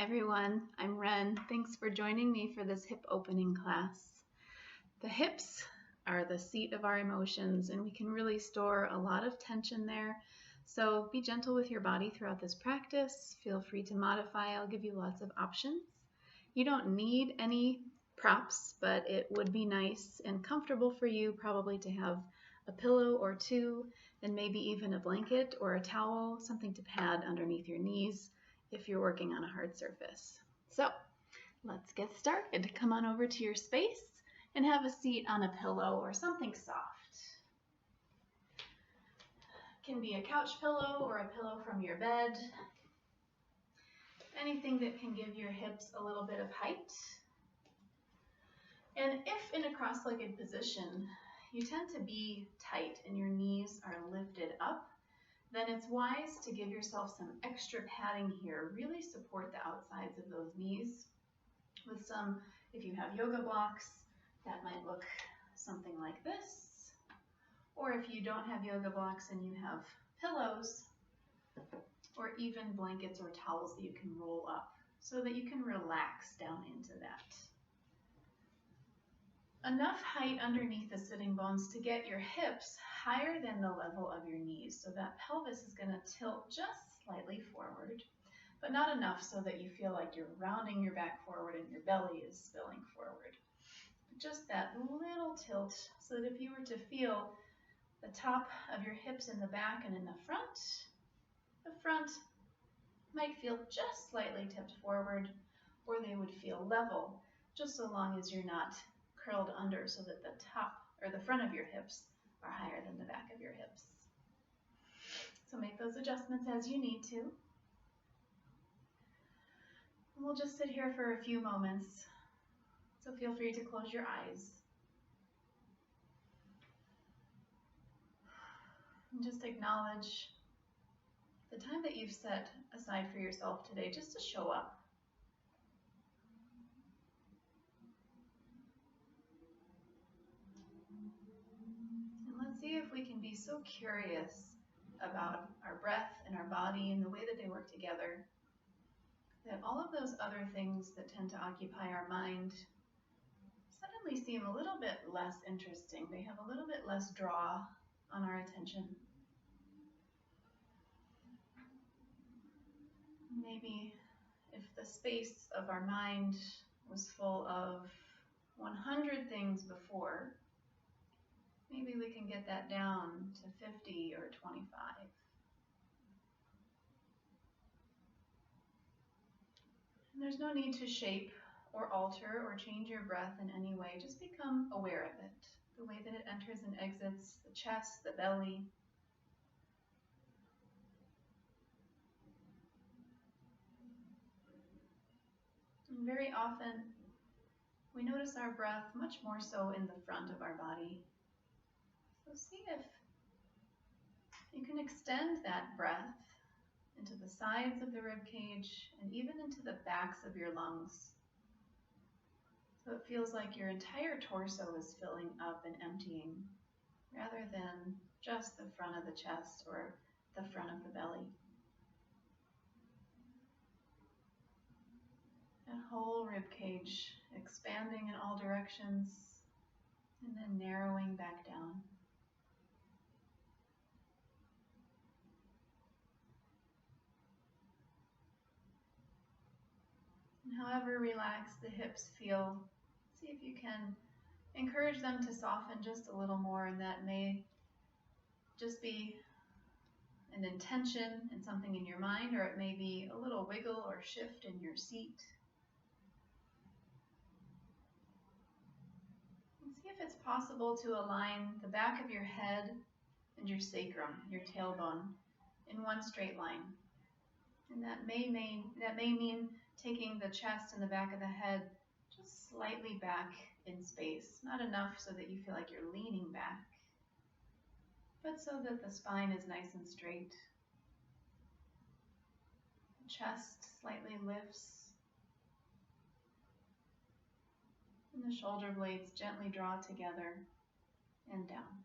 everyone, I'm Ren. Thanks for joining me for this hip opening class. The hips are the seat of our emotions, and we can really store a lot of tension there. So be gentle with your body throughout this practice. Feel free to modify. I'll give you lots of options. You don't need any props, but it would be nice and comfortable for you probably to have a pillow or two, and maybe even a blanket or a towel, something to pad underneath your knees if you're working on a hard surface. So let's get started. Come on over to your space and have a seat on a pillow or something soft. It can be a couch pillow or a pillow from your bed. Anything that can give your hips a little bit of height. And if in a cross-legged position you tend to be tight and your knees are lifted up, then it's wise to give yourself some extra padding here. Really support the outsides of those knees with some, if you have yoga blocks, that might look something like this. Or if you don't have yoga blocks and you have pillows, or even blankets or towels that you can roll up so that you can relax down into that. Enough height underneath the sitting bones to get your hips higher than the level of your knees. So that pelvis is going to tilt just slightly forward, but not enough so that you feel like you're rounding your back forward and your belly is spilling forward. Just that little tilt so that if you were to feel the top of your hips in the back and in the front might feel just slightly tipped forward, or they would feel level, just so long as you're not curled under so that the top or the front of your hips are higher than the back of your hips. So make those adjustments as you need to. And we'll just sit here for a few moments, so feel free to close your eyes. And just acknowledge the time that you've set aside for yourself today just to show up. See if we can be so curious about our breath and our body and the way that they work together that all of those other things that tend to occupy our mind suddenly seem a little bit less interesting. They have a little bit less draw on our attention. Maybe if the space of our mind was full of 100 things before, maybe we can get that down to 50 or 25. And there's no need to shape or alter or change your breath in any way. Just become aware of it, the way that it enters and exits the chest, the belly. And very often, we notice our breath much more so in the front of our body. So see if you can extend that breath into the sides of the rib cage and even into the backs of your lungs. So it feels like your entire torso is filling up and emptying rather than just the front of the chest or the front of the belly. That whole rib cage expanding in all directions and then narrowing back down. And however relaxed the hips feel, see if you can encourage them to soften just a little more, and that may just be an intention and something in your mind, or it may be a little wiggle or shift in your seat. And see if it's possible to align the back of your head and your sacrum, your tailbone, in one straight line. And that may mean taking the chest and the back of the head just slightly back in space, not enough so that you feel like you're leaning back, but so that the spine is nice and straight. The chest slightly lifts, and the shoulder blades gently draw together and down.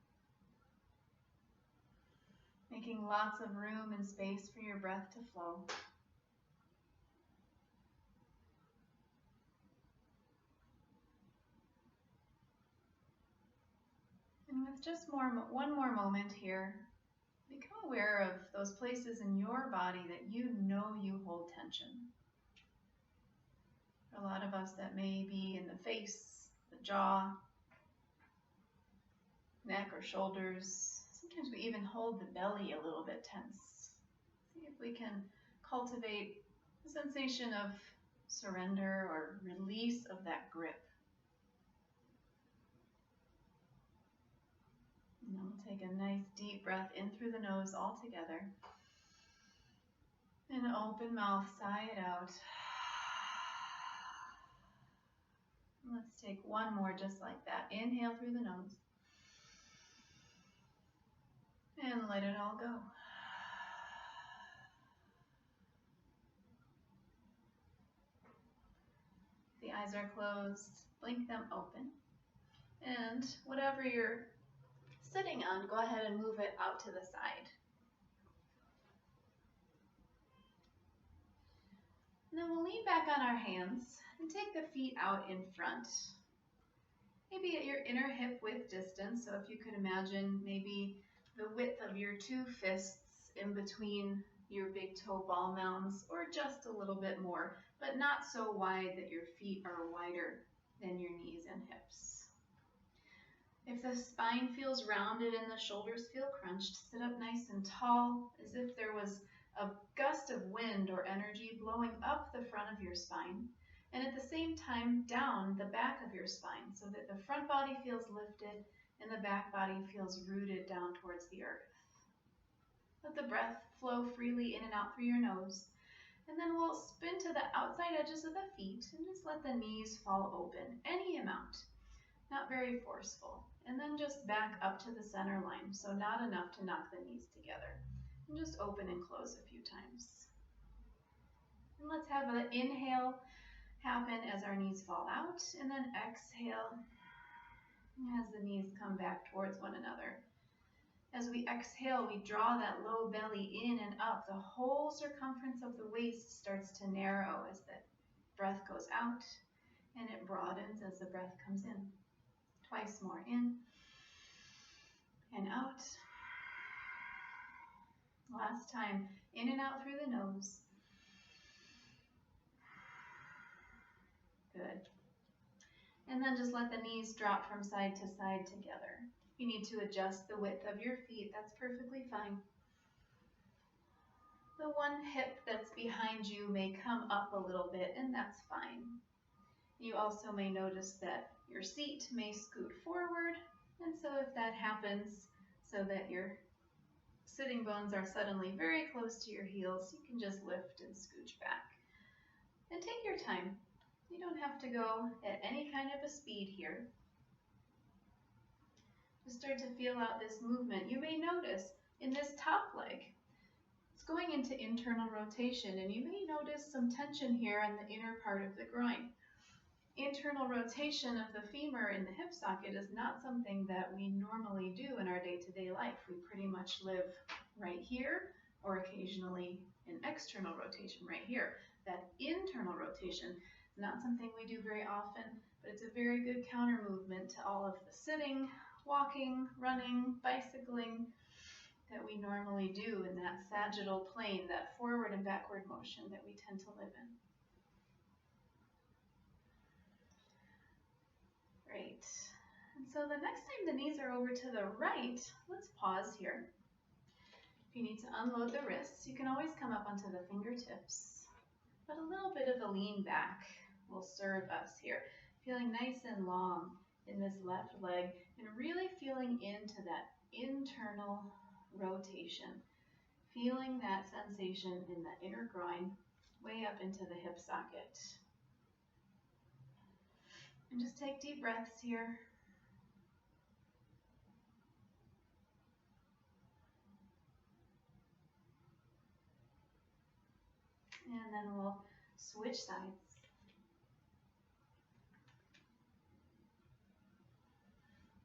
Making lots of room and space for your breath to flow. with just one more moment here, become aware of those places in your body that you know you hold tension. For a lot of us, that may be in the face, the jaw, neck or shoulders. Sometimes we even hold the belly a little bit tense. See if we can cultivate a sensation of surrender or release of that grip. And then we'll take a nice deep breath in through the nose all together. And open mouth, sigh it out. Let's take one more just like that. Inhale through the nose. And let it all go. The eyes are closed. Blink them open. And whatever you're sitting on, go ahead and move it out to the side. And then we'll lean back on our hands and take the feet out in front. Maybe at your inner hip width distance. So if you could imagine maybe the width of your two fists in between your big toe ball mounds, or just a little bit more, but not so wide that your feet are wider than your knees and hips. If the spine feels rounded and the shoulders feel crunched, sit up nice and tall, as if there was a gust of wind or energy blowing up the front of your spine, and at the same time down the back of your spine, so that the front body feels lifted and the back body feels rooted down towards the earth. Let the breath flow freely in and out through your nose, and then we'll spin to the outside edges of the feet and just let the knees fall open, any amount, not very forceful. And then just back up to the center line, so not enough to knock the knees together. And just open and close a few times. And let's have an inhale happen as our knees fall out, and then exhale as the knees come back towards one another. As we exhale, we draw that low belly in and up. The whole circumference of the waist starts to narrow as the breath goes out, and it broadens as the breath comes in. Twice more, in and out. Last time, in and out through the nose. Good. And then just let the knees drop from side to side together. If you need to adjust the width of your feet, that's perfectly fine. The one hip that's behind you may come up a little bit, and that's fine. You also may notice that your seat may scoot forward, and so if that happens, so that your sitting bones are suddenly very close to your heels, you can just lift and scooch back. And take your time. You don't have to go at any kind of a speed here. Just start to feel out this movement. You may notice in this top leg, it's going into internal rotation, and you may notice some tension here in the inner part of the groin. Internal rotation of the femur in the hip socket is not something that we normally do in our day-to-day life. We pretty much live right here, or occasionally an external rotation right here. That internal rotation is not something we do very often, but it's a very good counter movement to all of the sitting, walking, running, bicycling that we normally do in that sagittal plane, that forward and backward motion that we tend to live in. Great. And so the next time the knees are over to the right, let's pause here. If you need to unload the wrists, you can always come up onto the fingertips, but a little bit of a lean back will serve us here. Feeling nice and long in this left leg and really feeling into that internal rotation. Feeling that sensation in the inner groin way up into the hip socket. And just take deep breaths here. And then we'll switch sides.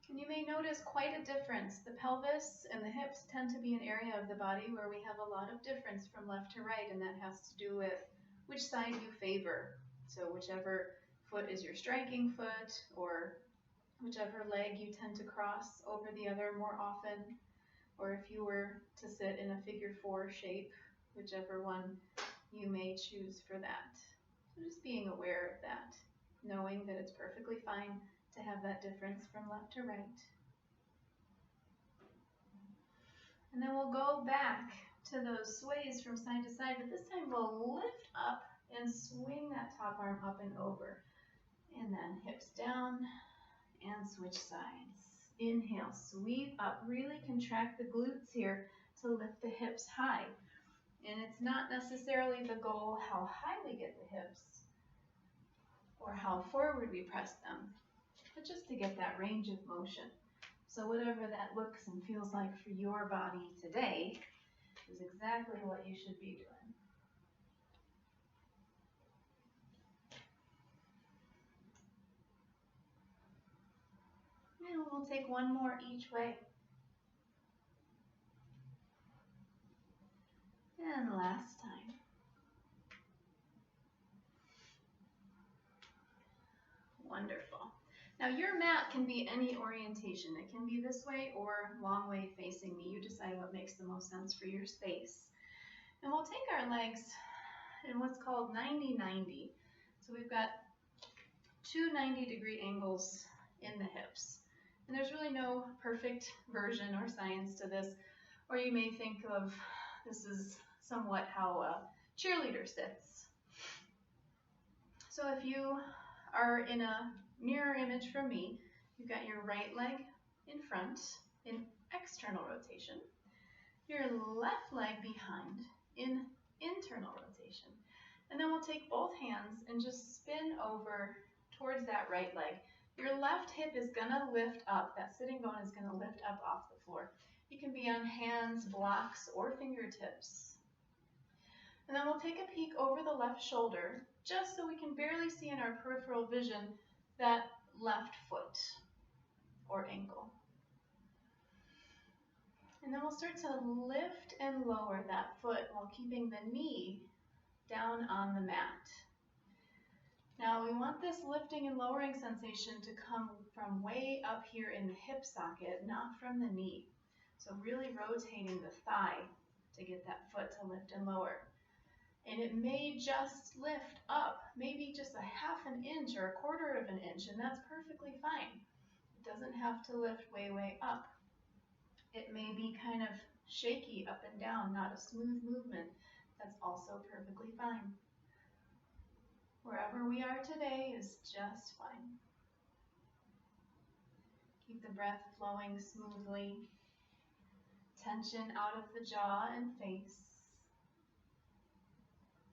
And you may notice quite a difference. The pelvis and the hips tend to be an area of the body where we have a lot of difference from left to right, and that has to do with which side you favor. So whichever foot is your striking foot, or whichever leg you tend to cross over the other more often, or if you were to sit in a figure 4 shape, whichever one you may choose for that. So just being aware of that, knowing that it's perfectly fine to have that difference from left to right. And then we'll go back to those sways from side to side, but this time we'll lift up and swing that top arm up and over. And then hips down and switch sides. Inhale, sweep up, really contract the glutes here to lift the hips high. And it's not necessarily the goal how high we get the hips or how forward we press them, but just to get that range of motion. So whatever that looks and feels like for your body today is exactly what you should be doing. And we'll take one more each way. And last time. Wonderful. Now your mat can be any orientation. It can be this way or long way facing me. You decide what makes the most sense for your space. And we'll take our legs in what's called 90-90. So we've got two 90-degree angles in the hips. And there's really no perfect version or science to this, or you may think of this is somewhat how a cheerleader sits. So if you are in a mirror image from me, you've got your right leg in front in external rotation, your left leg behind in internal rotation. And then we'll take both hands and just spin over towards that right leg. Your left hip is gonna lift up, that sitting bone is gonna lift up off the floor. You can be on hands, blocks, or fingertips. And then we'll take a peek over the left shoulder, just so we can barely see in our peripheral vision that left foot or ankle. And then we'll start to lift and lower that foot while keeping the knee down on the mat. Now we want this lifting and lowering sensation to come from way up here in the hip socket, not from the knee. So really rotating the thigh to get that foot to lift and lower. And it may just lift up, maybe just a half an inch or a quarter of an inch, and that's perfectly fine. It doesn't have to lift way, way up. It may be kind of shaky up and down, not a smooth movement. That's also perfectly fine. Wherever we are today is just fine. Keep the breath flowing smoothly. Tension out of the jaw and face.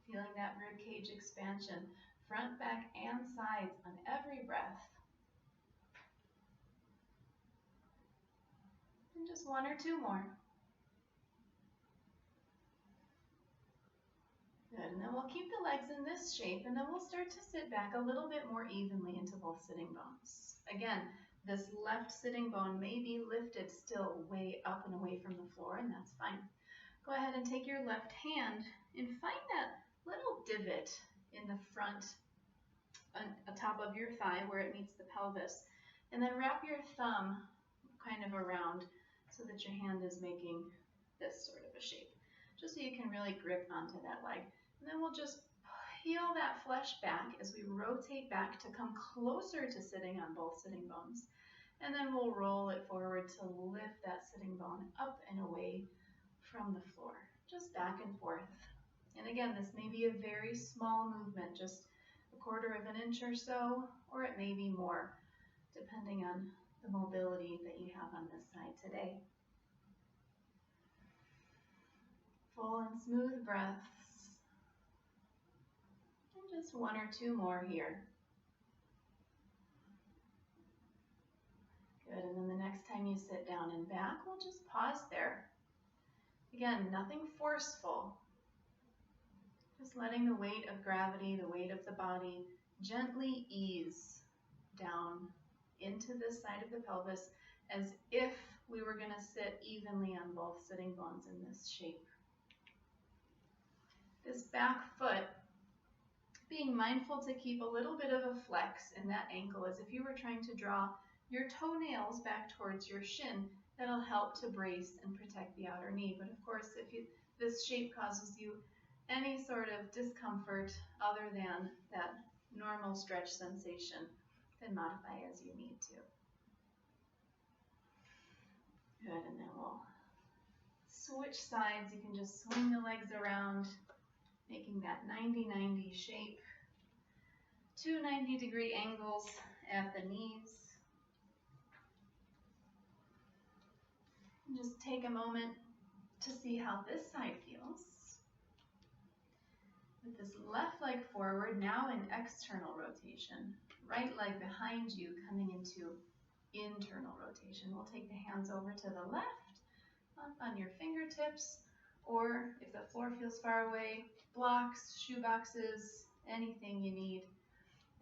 Feeling that rib cage expansion, front, back, and sides on every breath. And just one or two more. Good, and then we'll keep the legs in this shape, and then we'll start to sit back a little bit more evenly into both sitting bones. Again, this left sitting bone may be lifted still way up and away from the floor, and that's fine. Go ahead and take your left hand and find that little divot in the front, on top of your thigh where it meets the pelvis, and then wrap your thumb kind of around so that your hand is making this sort of a shape, just so you can really grip onto that leg. And then we'll just peel that flesh back as we rotate back to come closer to sitting on both sitting bones. And then we'll roll it forward to lift that sitting bone up and away from the floor, just back and forth. And again, this may be a very small movement, just a quarter of an inch or so, or it may be more, depending on the mobility that you have on this side today. Full and smooth breaths. And just one or two more here. Good, and then the next time you sit down and back, we'll just pause there. Again, nothing forceful. Just letting the weight of gravity, the weight of the body, gently ease down into this side of the pelvis as if we were going to sit evenly on both sitting bones in this shape. This back foot, being mindful to keep a little bit of a flex in that ankle as if you were trying to draw your toenails back towards your shin. That'll help to brace and protect the outer knee. But of course, if this shape causes you any sort of discomfort other than that normal stretch sensation, then modify as you need to. Good, and then we'll switch sides. You can just swing the legs around, making that 90-90 shape. 2 90-degree angles at the knees. And just take a moment to see how this side feels. With this left leg forward, now in external rotation. Right leg behind you coming into internal rotation. We'll take the hands over to the left, up on your fingertips, or if the floor feels far away, blocks, shoe boxes, anything you need.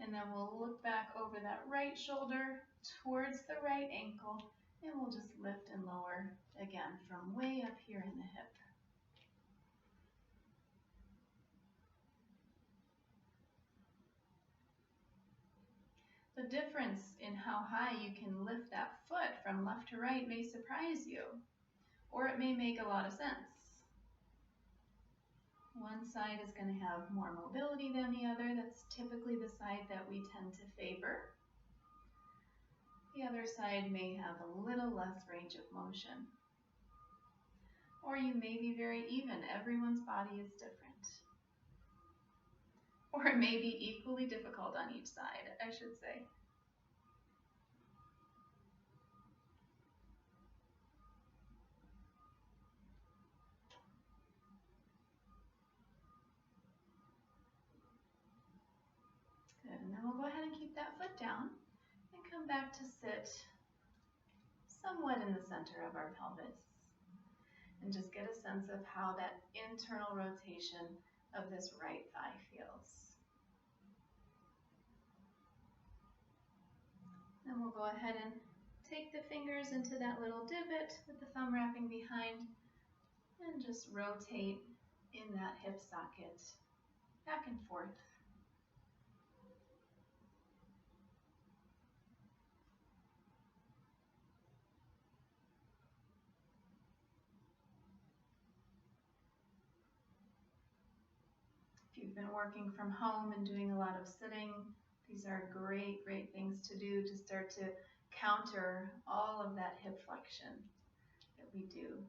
And then we'll look back over that right shoulder towards the right ankle, and we'll just lift and lower again from way up here in the hip. The difference in how high you can lift that foot from left to right may surprise you, or it may make a lot of sense. One side is going to have more mobility than the other. That's typically the side that we tend to favor. The other side may have a little less range of motion. Or you may be very even. Everyone's body is different. Or it may be equally difficult on each side, I should say. Good, and then we'll go ahead and keep that foot down and come back to sit somewhat in the center of our pelvis. And just get a sense of how that internal rotation of this right thigh feels. Then we'll go ahead and take the fingers into that little divot with the thumb wrapping behind and just rotate in that hip socket back and forth. If you've been working from home and doing a lot of sitting, these are great things to do to start to counter all of that hip flexion that we do.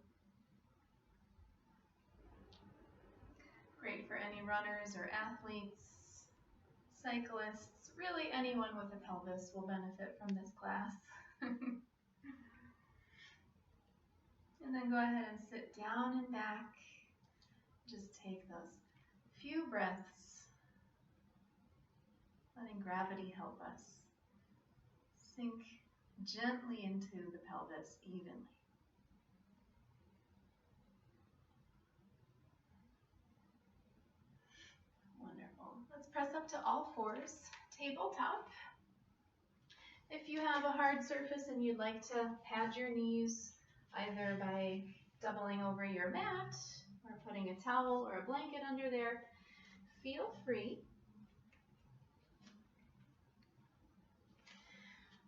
Great for any runners or athletes, cyclists, really anyone with a pelvis will benefit from this class. And then go ahead and sit down and back. Just take those few breaths, letting gravity help us sink gently into the pelvis evenly. Wonderful. Let's press up to all fours, tabletop. If you have a hard surface and you'd like to pad your knees, either by doubling over your mat or putting a towel or a blanket under there, feel free.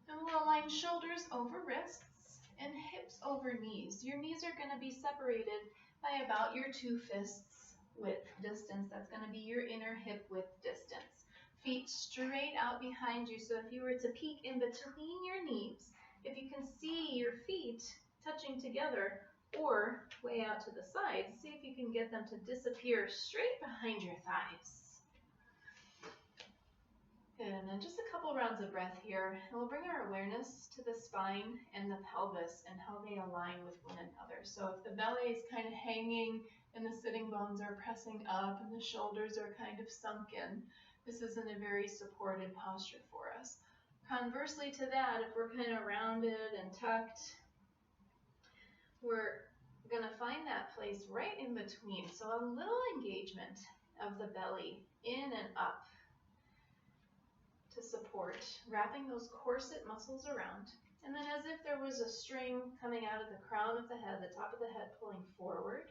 And we'll align shoulders over wrists and hips over knees. Your knees are going to be separated by about your 2 fists width distance. That's going to be your inner hip width distance. Feet straight out behind you. So if you were to peek in between your knees, if you can see your feet touching together or way out to the sides, see if you can get them to disappear straight behind your thighs. Good, and then just a couple rounds of breath here. And we'll bring our awareness to the spine and the pelvis and how they align with one another. So if the belly is kind of hanging and the sitting bones are pressing up and the shoulders are kind of sunken, this isn't a very supported posture for us. Conversely to that, if we're kind of rounded and tucked, we're going to find that place right in between. So a little engagement of the belly in and up to support, wrapping those corset muscles around. And then as if there was a string coming out of the crown of the head, the top of the head pulling forward,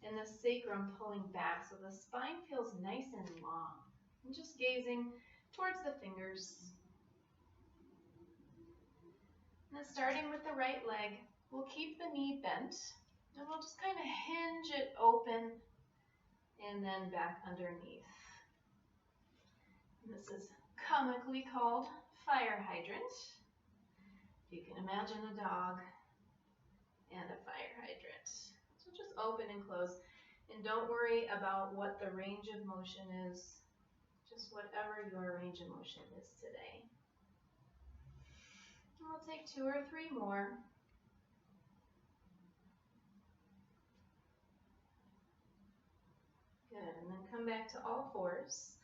and the sacrum pulling back, so the spine feels nice and long. And just gazing towards the fingers. And then starting with the right leg, we'll keep the knee bent, and we'll just kind of hinge it open and then back underneath. And this is comically called fire hydrant. You can imagine a dog and a fire hydrant. So just open and close. And don't worry about what the range of motion is, just whatever your range of motion is today. And we'll take 2 or 3 more. Good, and then come back to all fours.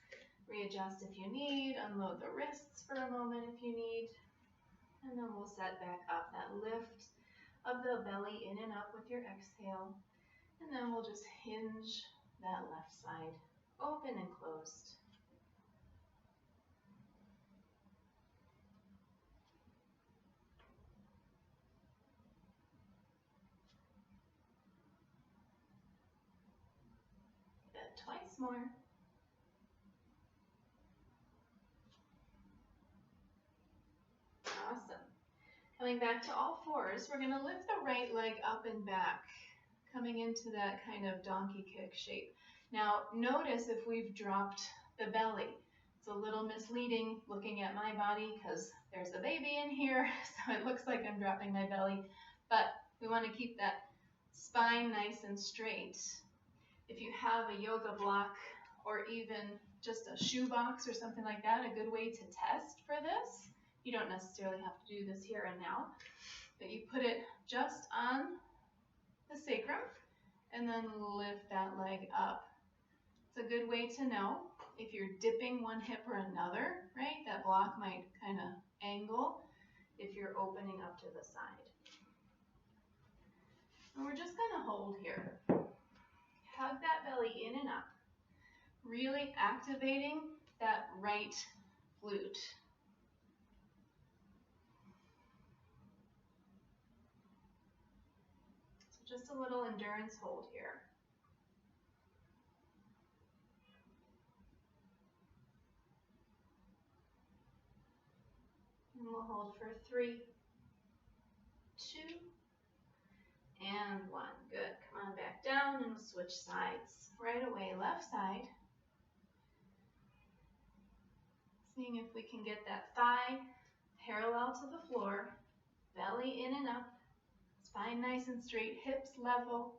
Readjust if you need, unload the wrists for a moment if you need. And then we'll set back up that lift of the belly in and up with your exhale. And then we'll just hinge that left side open and closed. Good, twice more. Awesome. Coming back to all fours, we're going to lift the right leg up and back, coming into that kind of donkey kick shape. Now, notice if we've dropped the belly. It's a little misleading looking at my body because there's a baby in here, so it looks like I'm dropping my belly, but we want to keep that spine nice and straight. If you have a yoga block or even just a shoe box or something like that, a good way to test for this, you don't necessarily have to do this here and now, but you put it just on the sacrum and then lift that leg up. It's a good way to know if you're dipping one hip or another, right? That block might kind of angle if you're opening up to the side. And we're just going to hold here. Hug that belly in and up, really activating that right glute. So just a little endurance hold here. And we'll hold for 3, 2, and 1. Good. Come on back down and we'll switch sides. Right away, left side. Seeing if we can get that thigh parallel to the floor, belly in and up, spine nice and straight, hips level.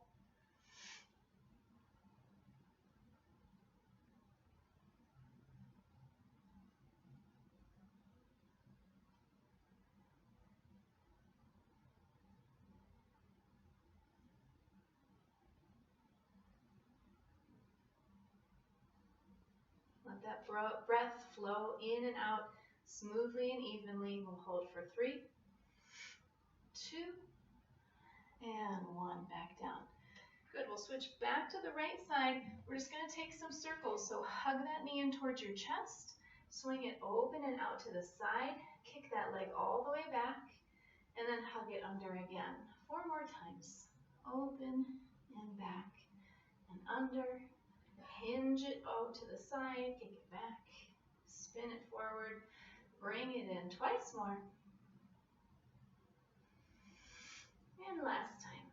Let that breath flow in and out smoothly and evenly. We'll hold for 3, 2, and 1. Back down. Good. We'll switch back to the right side. We're just going to take some circles. So hug that knee in towards your chest. Swing it open and out to the side. Kick that leg all the way back. And then hug it under again. 4 more times. Open and back and under. Hinge it out to the side. Kick it back. Spin it forward. Bring it in. Twice more. And last time.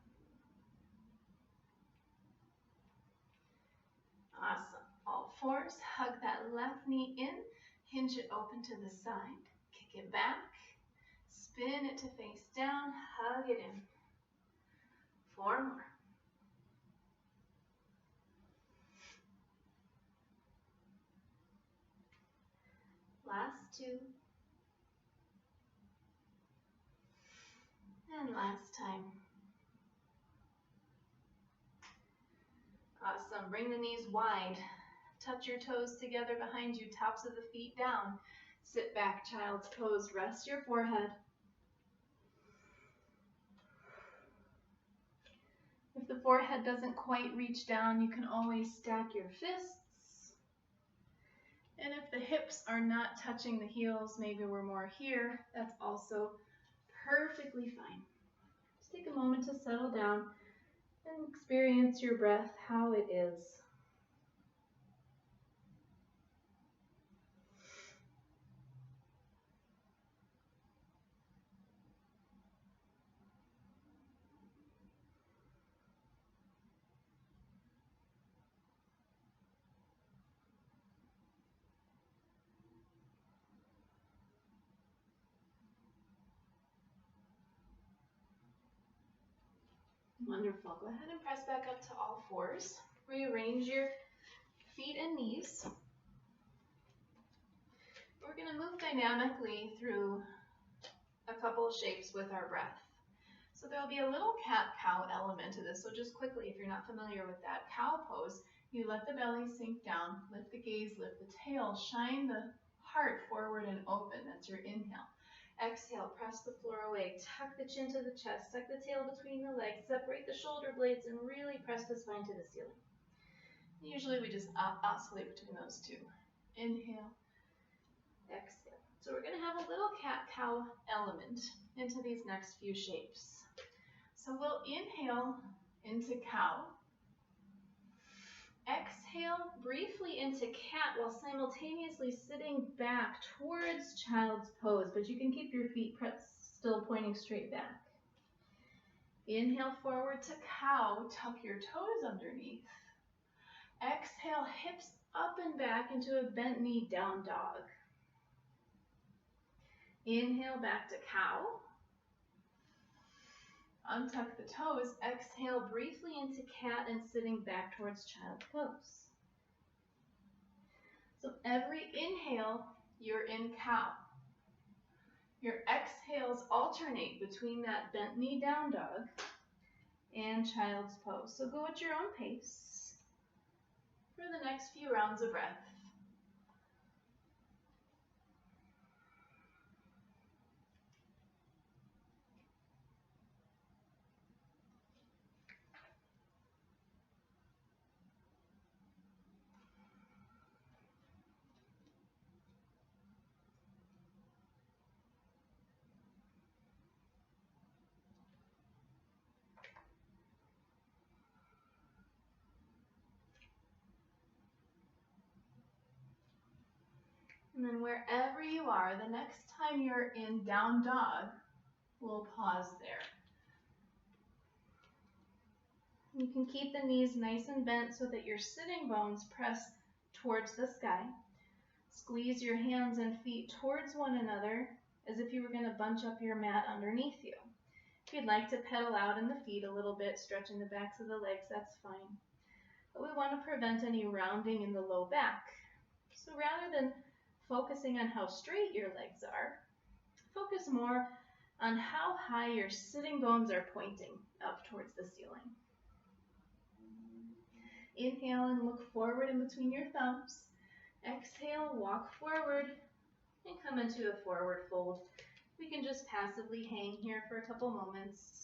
Awesome. All fours, hug that left knee in, hinge it open to the side, kick it back, spin it to face down, hug it in. 4 more. Last 2. And last time. Awesome. Bring the knees wide. Touch your toes together behind you, tops of the feet down. Sit back, child's pose. Rest your forehead. If the forehead doesn't quite reach down, you can always stack your fists. And if the hips are not touching the heels, maybe we're more here, that's also perfectly fine. Just take a moment to settle down and experience your breath, how it is. Wonderful. Go ahead and press back up to all fours. Rearrange your feet and knees. We're going to move dynamically through a couple of shapes with our breath. So there'll be a little cat-cow element to this. So just quickly, if you're not familiar with that cow pose, you let the belly sink down, lift the gaze, lift the tail, shine the heart forward and open. That's your inhale. Exhale, press the floor away, tuck the chin to the chest, tuck the tail between the legs, separate the shoulder blades, and really press the spine to the ceiling. Usually we just oscillate between those two. Inhale, exhale. So we're going to have a little cat-cow element into these next few shapes. So we'll inhale into cow. Exhale briefly into cat while simultaneously sitting back towards child's pose, but you can keep your feet still pointing straight back. Inhale forward to cow, tuck your toes underneath. Exhale, hips up and back into a bent knee, down dog. Inhale back to cow. Untuck the toes, exhale briefly into cat and sitting back towards child's pose. So every inhale, you're in cow. Your exhales alternate between that bent knee down dog and child's pose. So go at your own pace for the next few rounds of breath. And then wherever you are, the next time you're in down dog, we'll pause there. You can keep the knees nice and bent so that your sitting bones press towards the sky. Squeeze your hands and feet towards one another as if you were going to bunch up your mat underneath you. If you'd like to pedal out in the feet a little bit, stretching the backs of the legs, that's fine. But we want to prevent any rounding in the low back. So rather than focusing on how straight your legs are, focus more on how high your sitting bones are pointing up towards the ceiling. Inhale and look forward in between your thumbs. Exhale, walk forward and come into a forward fold. We can just passively hang here for a couple moments.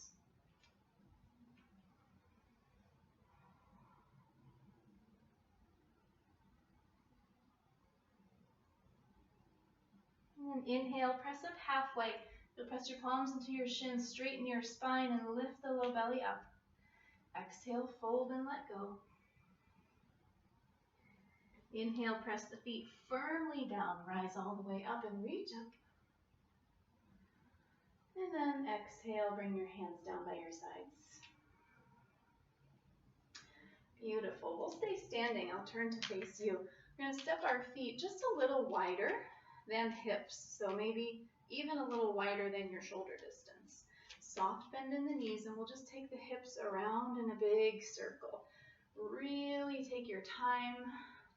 And inhale, press up halfway. You'll press your palms into your shins, straighten your spine, and lift the low belly up. Exhale, fold and let go. Inhale, press the feet firmly down, rise all the way up and reach up. And then exhale, bring your hands down by your sides. Beautiful. We'll stay standing. I'll turn to face you. We're going to step our feet just a little wider than hips, so maybe even a little wider than your shoulder distance. Soft bend in the knees, and we'll just take the hips around in a big circle. Really take your time.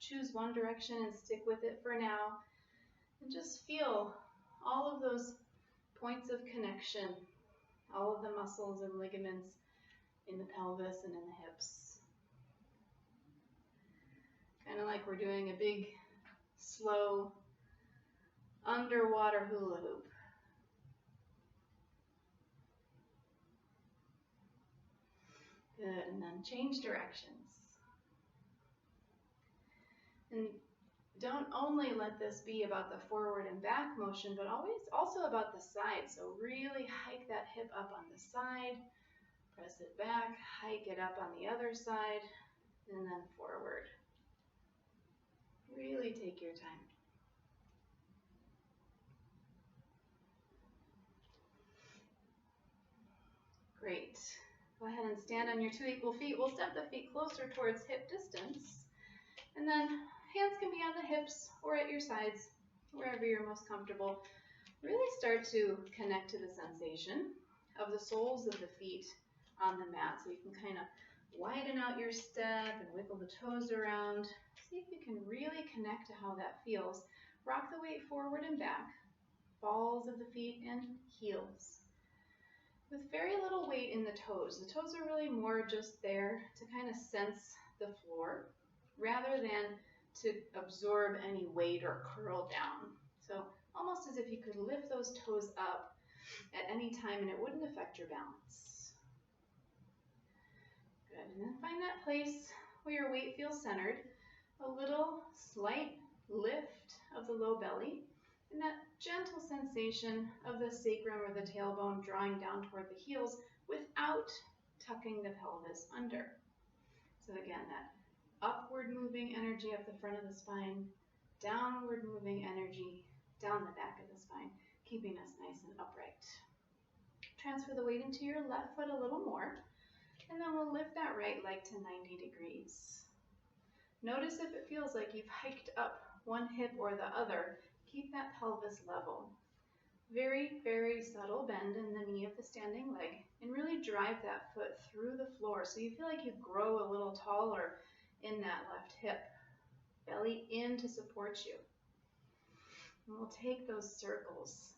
Choose one direction and stick with it for now. And just feel all of those points of connection, all of the muscles and ligaments in the pelvis and in the hips. Kind of like we're doing a big, slow, underwater hula hoop. Good, and then change directions. And don't only let this be about the forward and back motion, but also about the side. So really hike that hip up on the side, press it back, hike it up on the other side, and then forward. Really take your time. Great. Go ahead and stand on your two equal feet. We'll step the feet closer towards hip distance. And then hands can be on the hips or at your sides, wherever you're most comfortable. Really start to connect to the sensation of the soles of the feet on the mat. So you can kind of widen out your step and wiggle the toes around. See if you can really connect to how that feels. Rock the weight forward and back, balls of the feet and heels. With very little weight in the toes. The toes are really more just there to kind of sense the floor rather than to absorb any weight or curl down. So almost as if you could lift those toes up at any time and it wouldn't affect your balance. Good, and then find that place where your weight feels centered. A little slight lift of the low belly and that gentle sensation of the sacrum or the tailbone drawing down toward the heels without tucking the pelvis under. So again, that upward moving energy up the front of the spine, downward moving energy down the back of the spine, keeping us nice and upright. Transfer the weight into your left foot a little more, and then we'll lift that right leg to 90 degrees. Notice if it feels like you've hiked up one hip or the other. Keep that pelvis level. Very, very subtle bend in the knee of the standing leg, and really drive that foot through the floor so you feel like you grow a little taller in that left hip. Belly in to support you. And we'll take those circles.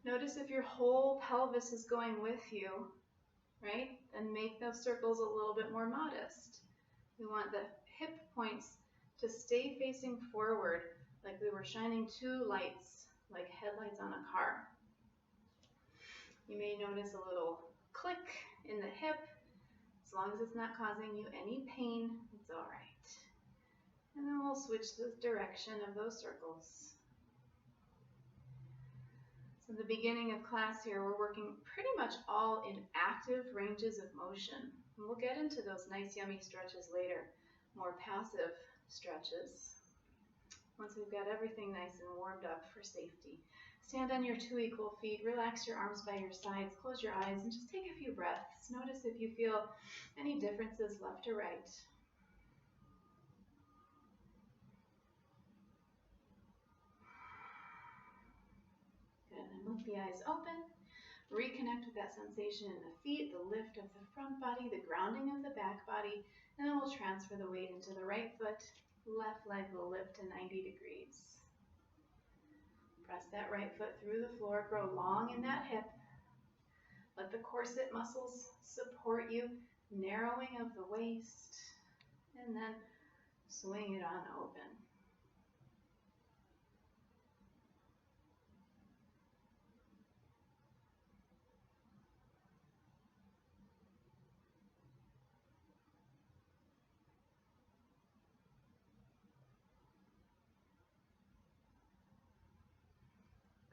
Notice if your whole pelvis is going with you, right? Then make those circles a little bit more modest. We want the hip points to stay facing forward like we were shining two lights, like headlights on a car. You may notice a little click in the hip. As long as it's not causing you any pain, it's all right. And then we'll switch the direction of those circles. So in the beginning of class here, we're working pretty much all in active ranges of motion. And we'll get into those nice yummy stretches later, more passive stretches, once we've got everything nice and warmed up for safety. Stand on your two equal feet, relax your arms by your sides, close your eyes, and just take a few breaths. Notice if you feel any differences left or right. Good, and with the eyes open, reconnect with that sensation in the feet, the lift of the front body, the grounding of the back body, and then we'll transfer the weight into the right foot. Left leg will lift to 90 degrees. Press that right foot through the floor, grow long in that hip. Let the corset muscles support you, narrowing of the waist, and then swing it on open.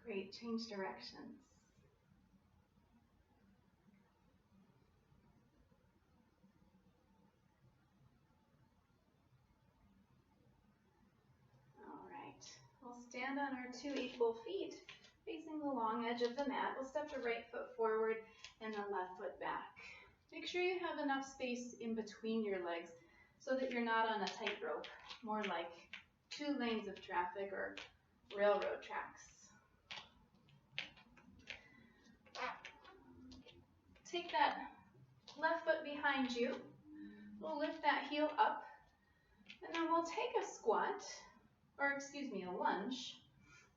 Great, change directions. All right, we'll stand on our two equal feet, facing the long edge of the mat. We'll step the right foot forward and the left foot back. Make sure you have enough space in between your legs so that you're not on a tightrope, more like 2 lanes of traffic or railroad tracks. Take that left foot behind you. We'll lift that heel up, and then we'll take a squat, or excuse me, a lunge,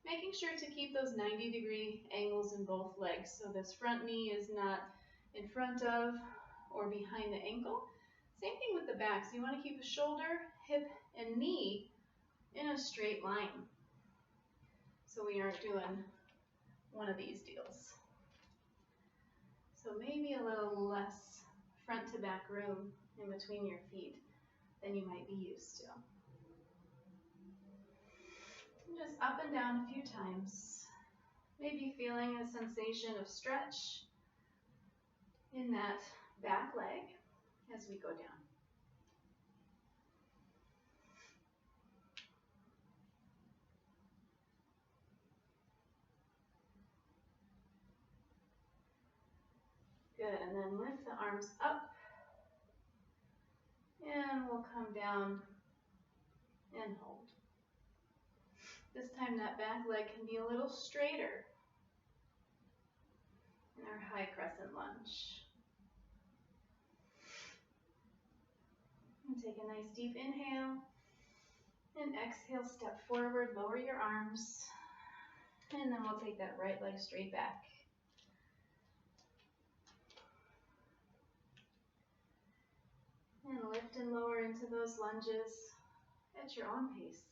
making sure to keep those 90-degree angles in both legs. So this front knee is not in front of or behind the ankle. Same thing with the back. So you want to keep the shoulder, hip, and knee in a straight line. So we aren't doing one of these deals. So maybe a little less front to back room in between your feet than you might be used to. And just up and down a few times. Maybe feeling a sensation of stretch in that back leg as we go down. Good, and then lift the arms up, and we'll come down and hold. This time that back leg can be a little straighter. in our high crescent lunge. And take a nice deep inhale. And exhale, step forward, lower your arms. And then we'll take that right leg straight back. And lift and lower into those lunges at your own pace.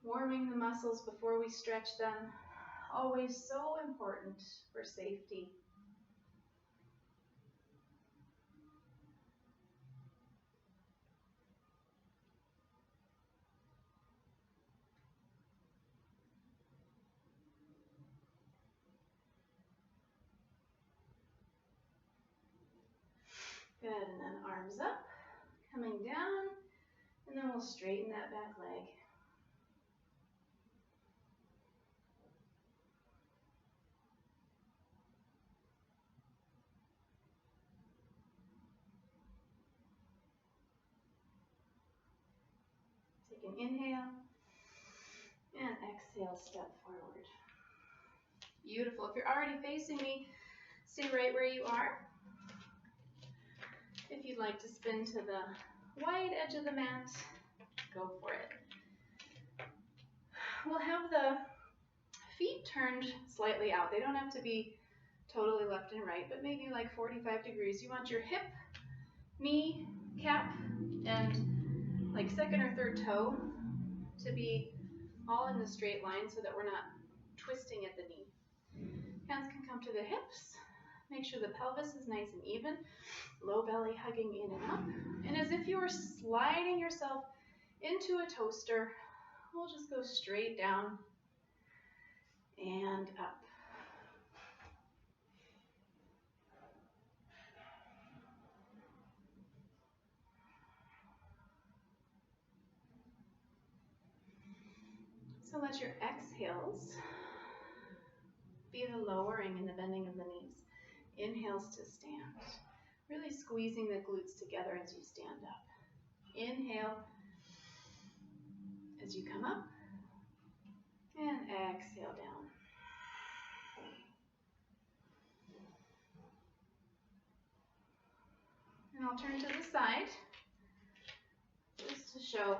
Warming the muscles before we stretch them, always so important for safety. Good, and then arms up, coming down, and then we'll straighten that back leg. Take an inhale, and exhale, step forward. Beautiful. If you're already facing me, stay right where you are. If you'd like to spin to the wide edge of the mat, go for it. We'll have the feet turned slightly out. They don't have to be totally left and right, but maybe like 45 degrees. You want your hip, knee, cap, and like second or third toe to be all in the straight line so that we're not twisting at the knee. Hands can come to the hips. Make sure the pelvis is nice and even. Low belly hugging in and up. And as if you were sliding yourself into a toaster, we'll just go straight down and up. So let your exhales be the lowering and the bending of the knees. Inhales to stand. Really squeezing the glutes together as you stand up. Inhale as you come up. And exhale down. And I'll turn to the side just to show.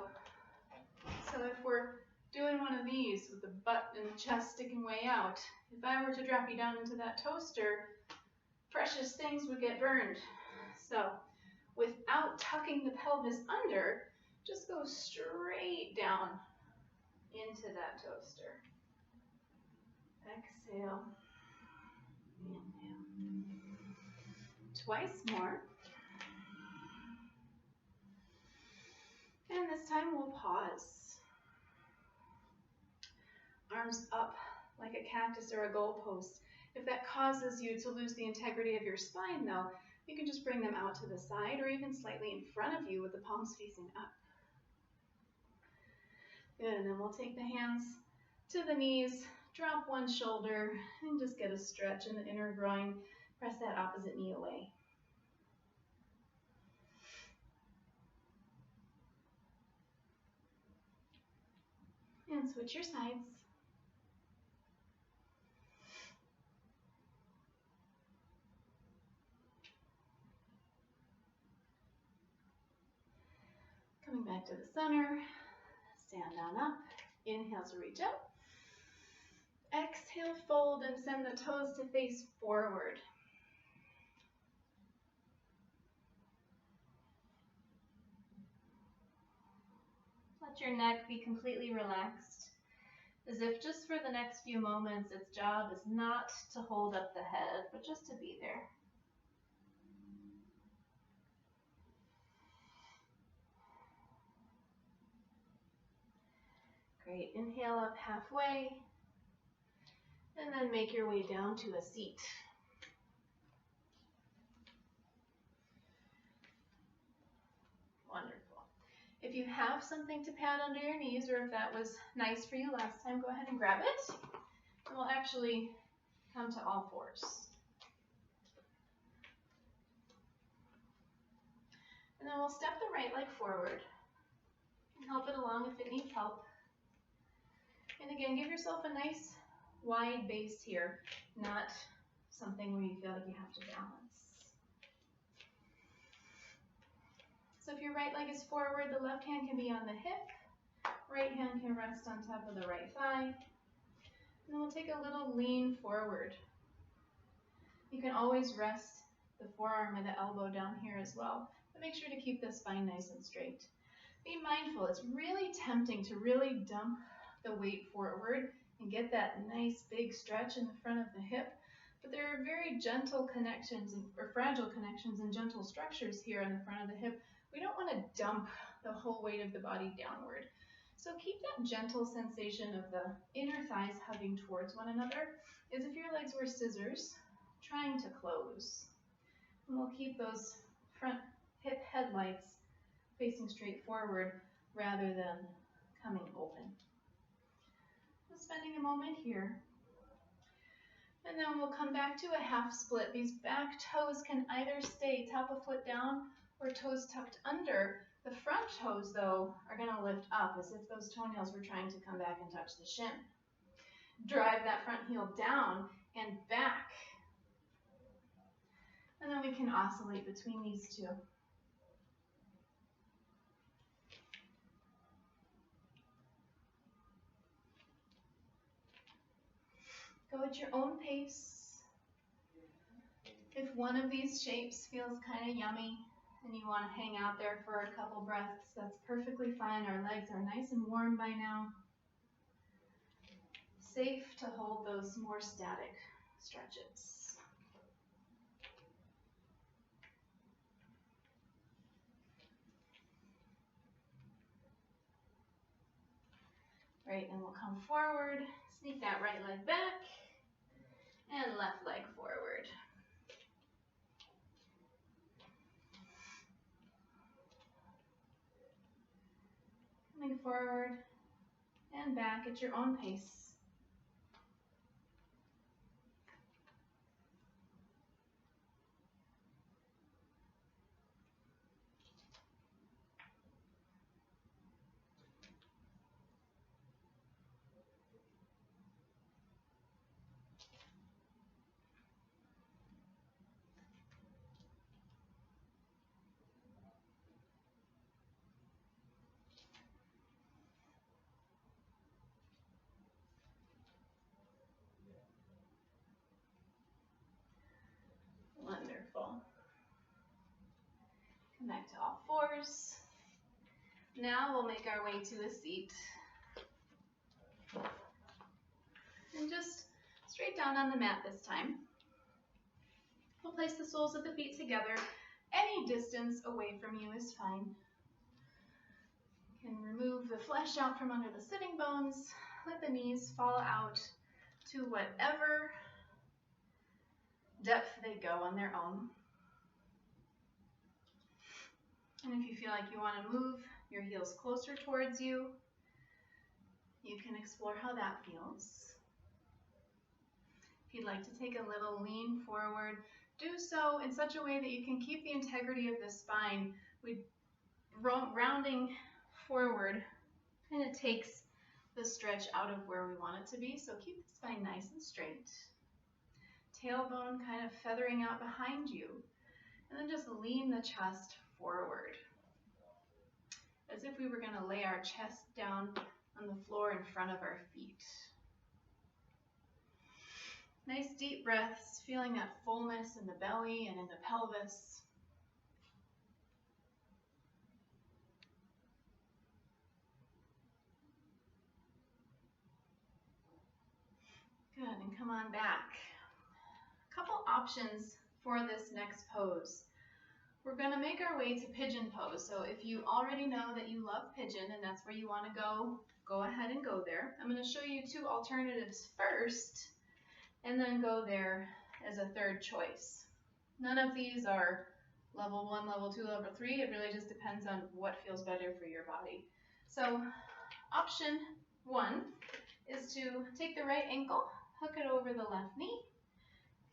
So if we're doing one of these with the butt and the chest sticking way out, if I were to drop you down into that toaster, precious things would get burned. So without tucking the pelvis under, just go straight down into that toaster. Exhale. Inhale. Twice more. And this time we'll pause. Arms up like a cactus or a goalpost. If that causes you to lose the integrity of your spine though, you can just bring them out to the side or even slightly in front of you with the palms facing up. Good, and then we'll take the hands to the knees, drop one shoulder, and just get a stretch in the inner groin. Press that opposite knee away. And switch your sides. Coming back to the center, stand on up. Inhale to reach up. Exhale, fold and send the toes to face forward. Let your neck be completely relaxed, as if just for the next few moments, its job is not to hold up the head, but just to be there. Great, inhale up halfway, and then make your way down to a seat. Wonderful. If you have something to pad under your knees, or if that was nice for you last time, go ahead and grab it. And we'll actually come to all fours. And then we'll step the right leg forward and help it along if it needs help. And again, give yourself a nice wide base here, not something where you feel like you have to balance. So if your right leg is forward, the left hand can be on the hip, right hand can rest on top of the right thigh, and then we'll take a little lean forward. You can always rest the forearm or the elbow down here as well, but make sure to keep the spine nice and straight. Be mindful, it's really tempting to really dump the weight forward and get that nice big stretch in the front of the hip, but there are very gentle connections or fragile connections and gentle structures here in the front of the hip. We don't want to dump the whole weight of the body downward. So keep that gentle sensation of the inner thighs hugging towards one another as if your legs were scissors trying to close. And we'll keep those front hip headlights facing straight forward rather than coming open. So spending a moment here. And then we'll come back to a half split. These back toes can either stay top of foot down or toes tucked under. The front toes, though, are going to lift up as if those toenails were trying to come back and touch the shin. Drive that front heel down and back. And then we can oscillate between these two. Go at your own pace. If one of these shapes feels kind of yummy and you want to hang out there for a couple breaths, that's perfectly fine. Our legs are nice and warm by now. Safe to hold those more static stretches. Right, and we'll come forward, sneak that right leg back, and left leg forward. Coming forward and back at your own pace. Wonderful. Come back to all fours. Now we'll make our way to a seat. And just straight down on the mat this time. We'll place the soles of the feet together. Any distance away from you is fine. You can remove the flesh out from under the sitting bones. Let the knees fall out to whatever depth they go on their own. And if you feel like you want to move your heels closer towards you, you can explore how that feels. If you'd like to take a little lean forward, do so in such a way that you can keep the integrity of the spine. Rounding forward kind of takes the stretch out of where we want it to be, so keep the spine nice and straight. Tailbone kind of feathering out behind you, and then just lean the chest forward as if we were going to lay our chest down on the floor in front of our feet. Nice deep breaths, feeling that fullness in the belly and in the pelvis. Good, and come on back. A couple options for this next pose. We're going to make our way to pigeon pose. So if you already know that you love pigeon and that's where you want to go ahead and go there. I'm going to show you two alternatives first and then go there as a third choice. None of these are level 1, level 2, level 3. It really just depends on what feels better for your body. So option 1 is to take the right ankle, hook it over the left knee,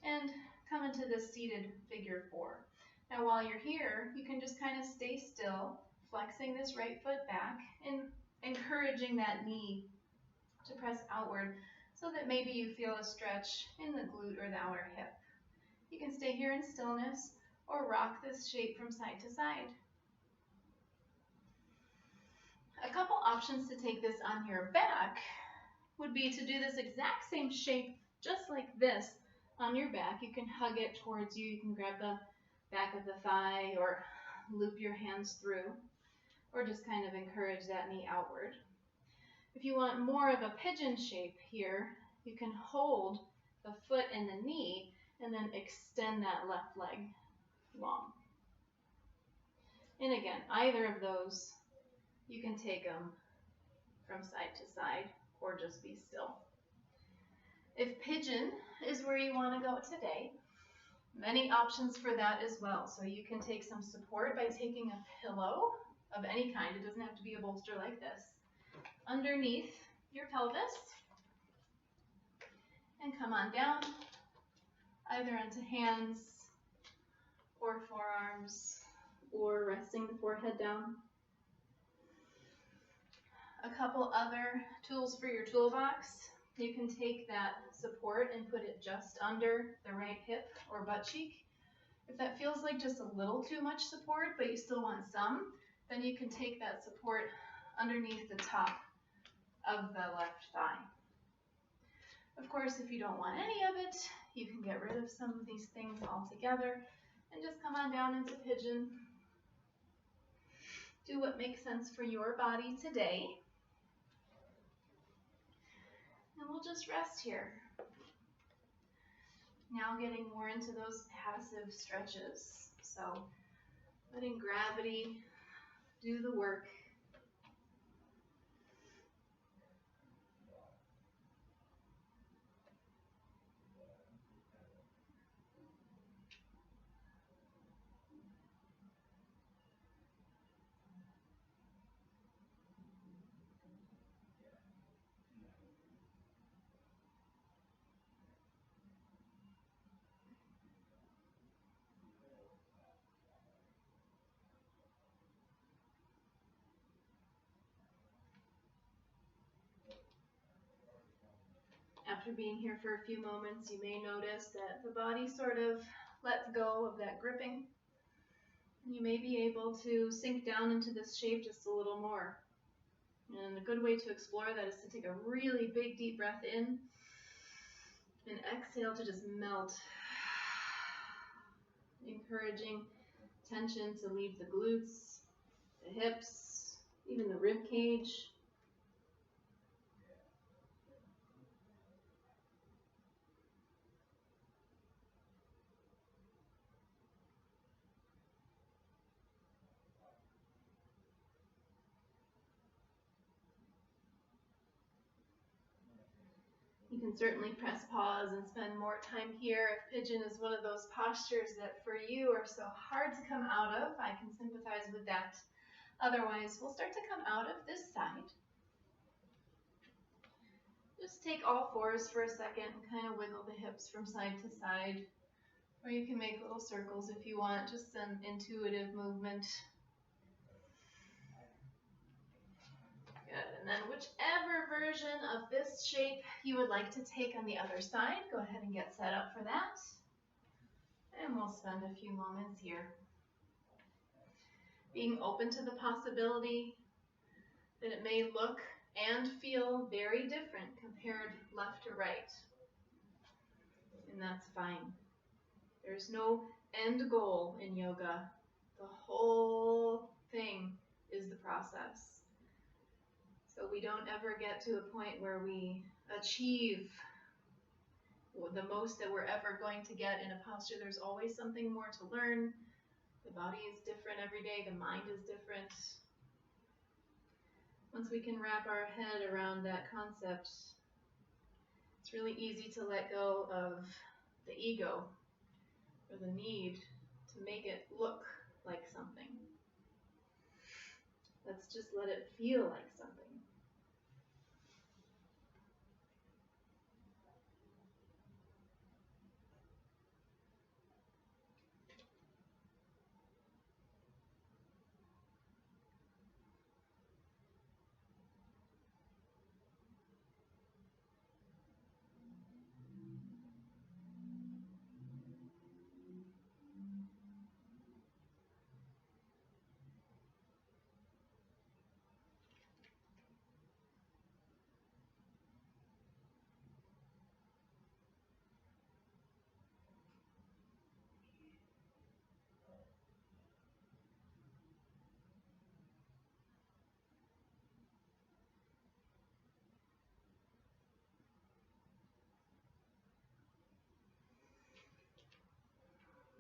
and come into this seated figure 4. Now while you're here, you can just kind of stay still, flexing this right foot back and encouraging that knee to press outward so that maybe you feel a stretch in the glute or the outer hip. You can stay here in stillness or rock this shape from side to side. A couple options to take this on your back would be to do this exact same shape just like this on your back. You can hug it towards you. You can grab the back of the thigh or loop your hands through, or just kind of encourage that knee outward. If you want more of a pigeon shape here, you can hold the foot and the knee and then extend that left leg long. And again, either of those, you can take them from side to side or just be still. If pigeon is where you want to go today, many options for that as well. So you can take some support by taking a pillow of any kind. It doesn't have to be a bolster like this, underneath your pelvis, and come on down, either onto hands or forearms, or resting the forehead down. A couple other tools for your toolbox. You can take that support and put it just under the right hip or butt cheek. If that feels like just a little too much support, but you still want some, then you can take that support underneath the top of the left thigh. Of course, if you don't want any of it, you can get rid of some of these things altogether and just come on down into pigeon. Do what makes sense for your body today. And we'll just rest here. Now getting more into those passive stretches. So letting gravity do the work. After being here for a few moments, you may notice that the body sort of lets go of that gripping. You may be able to sink down into this shape just a little more. And a good way to explore that is to take a really big deep breath in and exhale to just melt, encouraging tension to leave the glutes, the hips, even the rib cage. You can certainly press pause and spend more time here if pigeon is one of those postures that for you are so hard to come out of. I can sympathize with that. Otherwise, we'll start to come out of this side. Just take all fours for a second and kind of wiggle the hips from side to side. Or you can make little circles if you want, just an intuitive movement. Good, and then whichever version of this shape you would like to take on the other side, go ahead and get set up for that. And we'll spend a few moments here. Being open to the possibility that it may look and feel very different compared left to right. And that's fine. There's no end goal in yoga. The whole thing is the process. So we don't ever get to a point where we achieve the most that we're ever going to get in a posture. There's always something more to learn. The body is different every day. The mind is different. Once we can wrap our head around that concept, it's really easy to let go of the ego or the need to make it look like something. Let's just let it feel like something.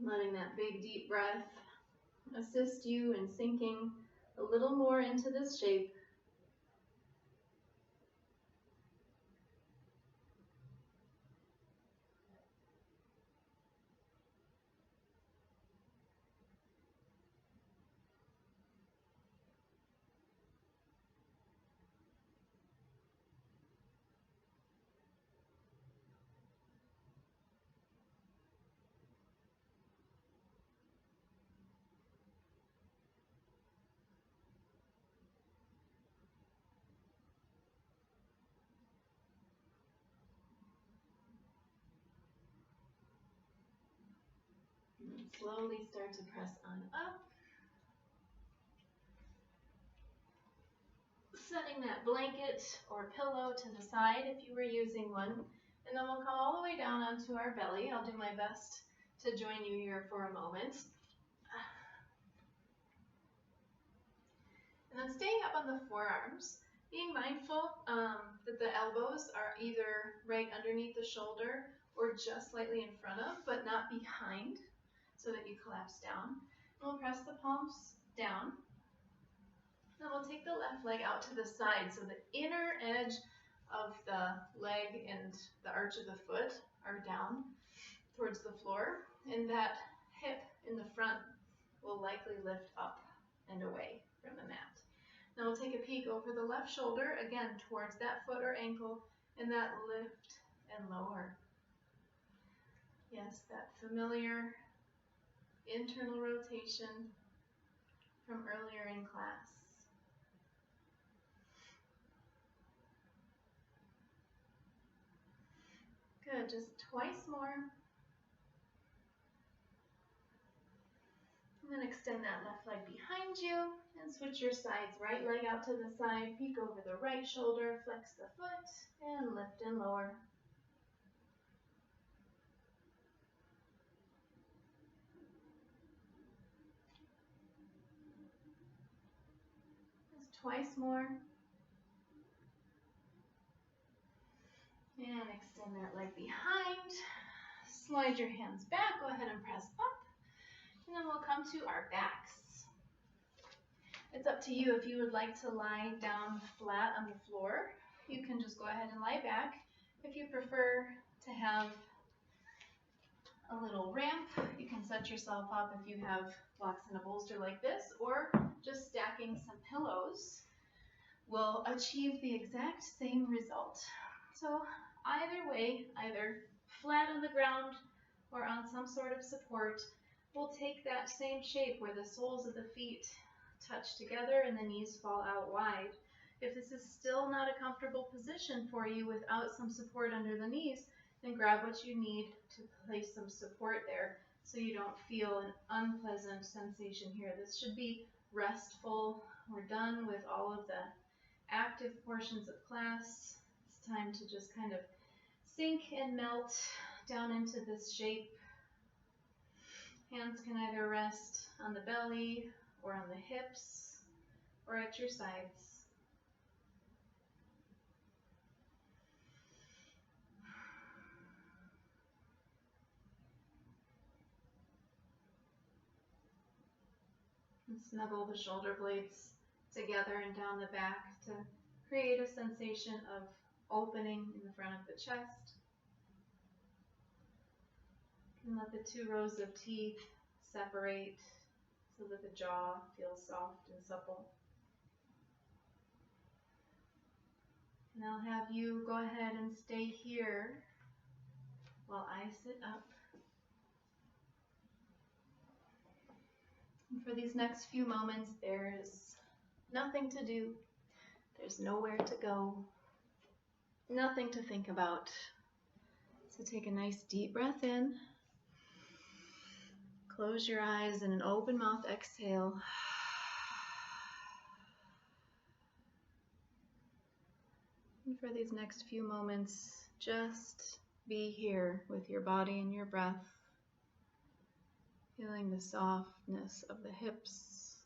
Letting that big deep breath assist you in sinking a little more into this shape. And slowly start to press on up. Setting that blanket or pillow to the side if you were using one. And then we'll come all the way down onto our belly. I'll do my best to join you here for a moment. And then staying up on the forearms, being mindful that the elbows are either right underneath the shoulder or just slightly in front of, but not behind, so that you collapse down. And we'll press the palms down. Then we'll take the left leg out to the side, so the inner edge of the leg and the arch of the foot are down towards the floor, and that hip in the front will likely lift up and away from the mat. Now we'll take a peek over the left shoulder, again towards that foot or ankle, and that lift and lower. Yes, that familiar internal rotation from earlier in class. Good, just twice more. And then extend that left leg behind you and switch your sides. Right leg out to the side, peek over the right shoulder, flex the foot, and lift and lower. Just twice more. And extend that leg behind. Slide your hands back, go ahead and press up. And then we'll come to our backs. It's up to you if you would like to lie down flat on the floor. You can just go ahead and lie back. If you prefer to have a little ramp, you can set yourself up if you have blocks in a bolster like this, or just stacking some pillows will achieve the exact same result. So either way, either flat on the ground or on some sort of support, we'll take that same shape where the soles of the feet touch together and the knees fall out wide. If this is still not a comfortable position for you without some support under the knees, then grab what you need to place some support there so you don't feel an unpleasant sensation here. This should be restful. We're done with all of the active portions of class. It's time to just kind of sink and melt down into this shape. Hands can either rest on the belly or on the hips or at your sides. And snuggle the shoulder blades together and down the back to create a sensation of opening in the front of the chest. And let the two rows of teeth separate so that the jaw feels soft and supple. And I'll have you go ahead and stay here while I sit up. And for these next few moments, there's nothing to do. There's nowhere to go. Nothing to think about. So take a nice deep breath in. Close your eyes and an open mouth exhale. And for these next few moments, just be here with your body and your breath, feeling the softness of the hips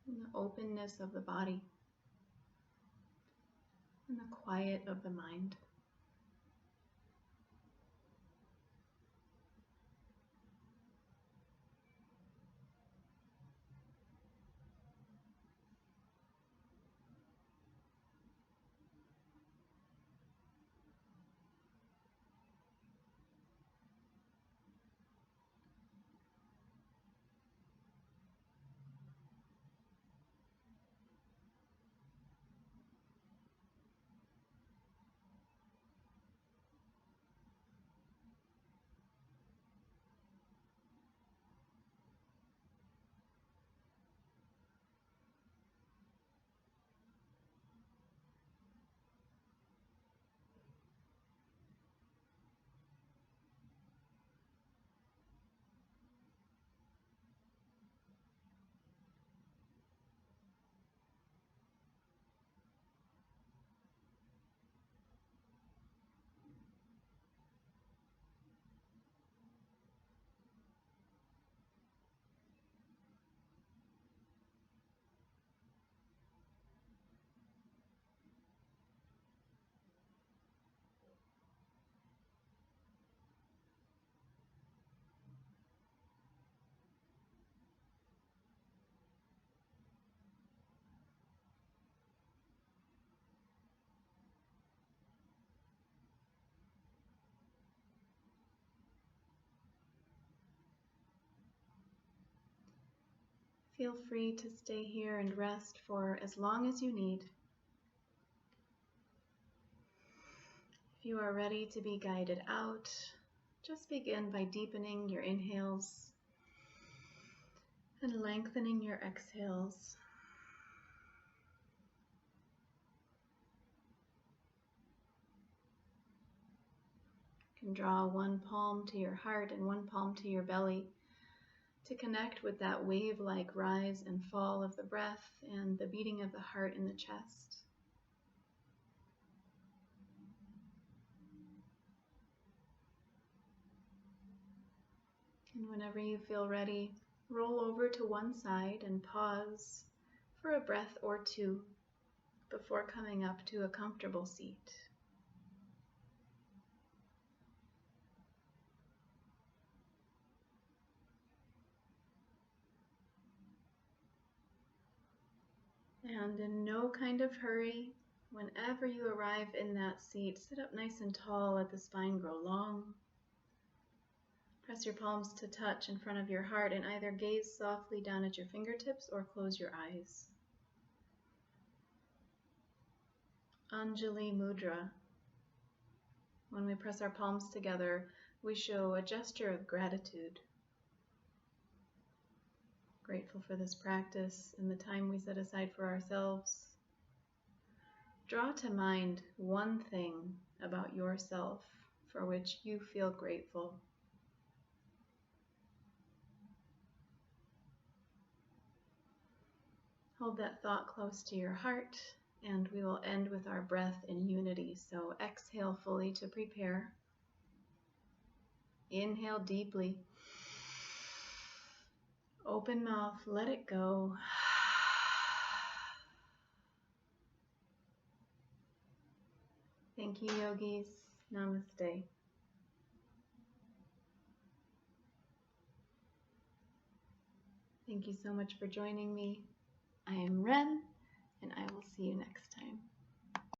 and the openness of the body and the quiet of the mind. feel free to stay here and rest for as long as you need. If you are ready to be guided out, just begin by deepening your inhales and lengthening your exhales. You can draw one palm to your heart and one palm to your belly to connect with that wave-like rise and fall of the breath and the beating of the heart in the chest. And whenever you feel ready, roll over to one side and pause for a breath or two before coming up to a comfortable seat. And in no kind of hurry, whenever you arrive in that seat, sit up nice and tall, let the spine grow long. Press your palms to touch in front of your heart and either gaze softly down at your fingertips or close your eyes. Anjali Mudra. When we press our palms together, we show a gesture of gratitude. Grateful for this practice and the time we set aside for ourselves. Draw to mind one thing about yourself for which you feel grateful. Hold that thought close to your heart, and we will end with our breath in unity. So exhale fully to prepare. Inhale deeply. Open mouth, let it go. Thank you, yogis. Namaste. Thank you so much for joining me. I am Ren, and I will see you next time.